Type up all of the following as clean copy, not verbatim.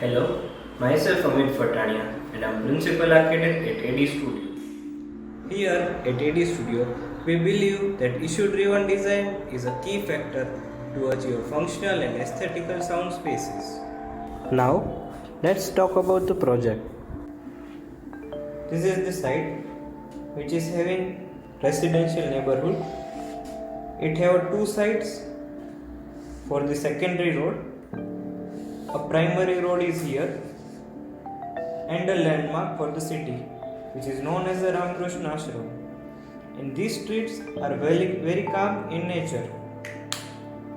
Hello, myself Amit Fatania and I'm Principal Architect at AD Studio. Here at AD Studio, we believe that issue-driven design is a key factor to achieve functional and aesthetical sound spaces. Now, let's talk about the project. This is the site which is having residential neighborhood. It have two sides for the secondary road. A primary road is here and a landmark for the city which is known as the Ramakrishna Ashram. And these streets are very calm in nature.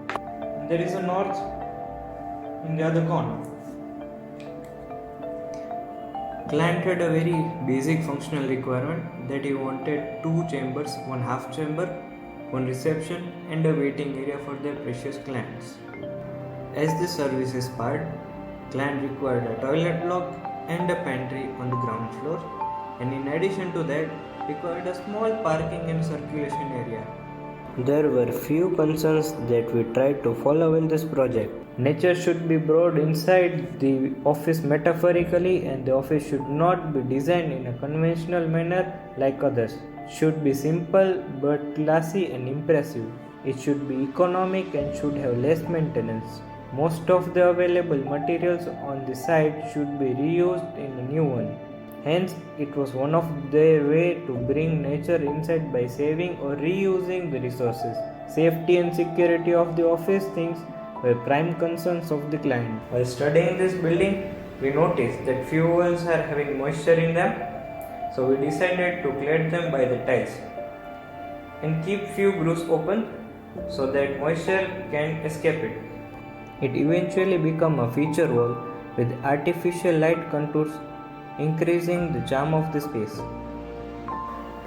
And there is a north in the other corner. Client had a very basic functional requirement that he wanted two chambers, one half chamber, one reception and a waiting area for their precious clients. As the services part, client required a toilet block and a pantry on the ground floor, and in addition to that, required a small parking and circulation area. There were few concerns that we tried to follow in this project. Nature should be brought inside the office metaphorically, and the office should not be designed in a conventional manner like others. Should be simple but classy and impressive. It should be economic and should have less maintenance. Most of the available materials on the site should be reused in a new one. Hence, it was one of their way to bring nature inside by saving or reusing the resources. Safety and security of the office things were prime concerns of the client. While studying this building, we noticed that few walls are having moisture in them, so we decided to clear them by the tiles and keep few grooves open so that moisture can escape it. It eventually became a feature wall with artificial light contours, increasing the charm of the space.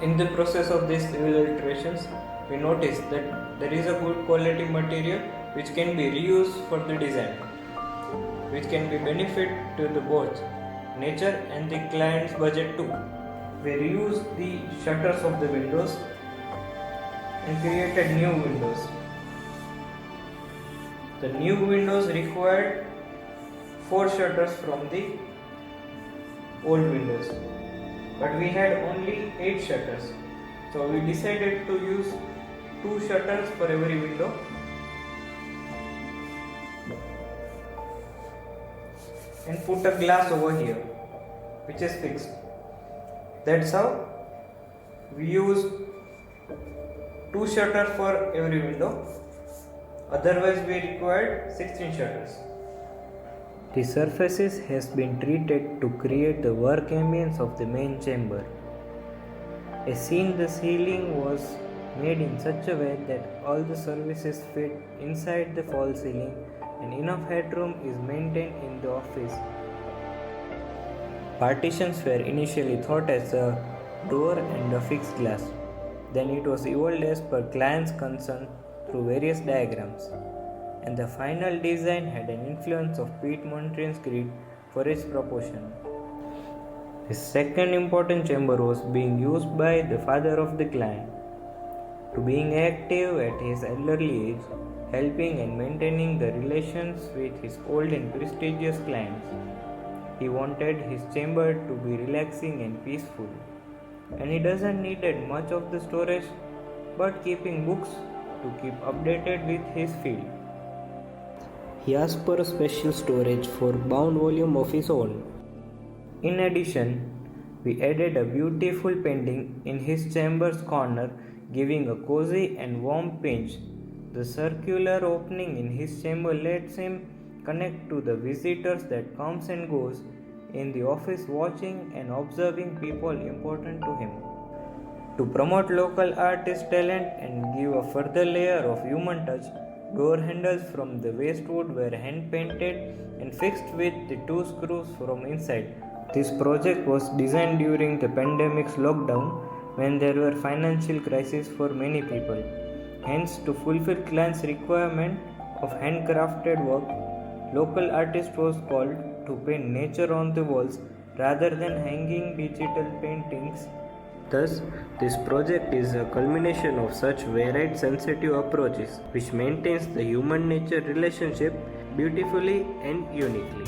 In the process of these civil alterations, we noticed that there is a good quality material which can be reused for the design, which can be benefit to the both nature and the client's budget too. We reused the shutters of the windows and created new windows. The new windows required 4 shutters from the old windows, but we had only 8 shutters, so we decided to use 2 shutters for every window. And put a glass over here which is fixed. That's how we use 2 shutters for every window. Otherwise, we required 16 shutters. The surfaces has been treated to create the work ambience of the main chamber. A scene the ceiling was made in such a way that all the services fit inside the false ceiling and enough headroom is maintained in the office. Partitions were initially thought as a door and a fixed glass. Then it was evolved as per client's concern through various diagrams, and the final design had an influence of Pete Montre's grid for its proportion. The second important chamber was being used by the father of the client, to being active at his elderly age, helping and maintaining the relations with his old and prestigious clients. He wanted his chamber to be relaxing and peaceful, and he doesn't needed much of the storage but keeping books to keep updated with his field. He asked for a special storage for bound volume of his own. In addition, we added a beautiful painting in his chamber's corner, giving a cozy and warm pinch. The circular opening in his chamber lets him connect to the visitors that comes and goes in the office, watching and observing people important to him. To promote local artist talent and give a further layer of human touch, door handles from the waste wood were hand painted and fixed with the 2 screws from inside. This project was designed during the pandemic's lockdown when there were financial crises for many people. Hence, to fulfill clients' requirement of handcrafted work, local artist was called to paint nature on the walls rather than hanging digital paintings. Thus, this project is a culmination of such varied sensitive approaches which maintains the human nature relationship beautifully and uniquely.